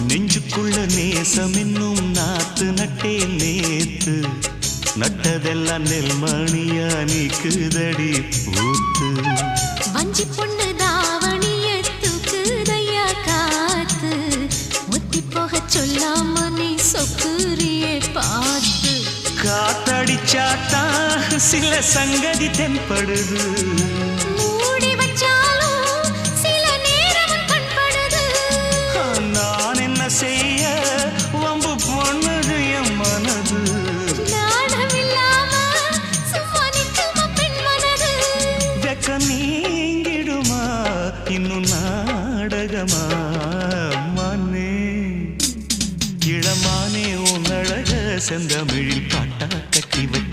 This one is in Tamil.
நெஞ்சுக்குள்ள நேசம் என்னும் நாத்து நட்டே நேத்து நட்டதெல்லாம் நெல்மணியா நீக்குதடி பூத்து வஞ்சி பொண்ணு தாவணிய தூக்குதையா காத்து முத்தி போக சொல்லாம நீ சொக்குரியே பார்த்து காத்தடிச்சாத்தா சில சங்கதி தென்படுது மூடி வச்சாலும் சில நேரம் கண்படுது நான் என்ன செய்ய வம்பு பொண்ணுது என் மனது நாணம் இல்லாம சும்மா நிற்குமா பெண் மனது வெக்க நீங்கிடுமா இன்னும் நாடகமா மானே இளமானே உன் அழக செந்தமிழில் பாட்டா கட்டி வைக்க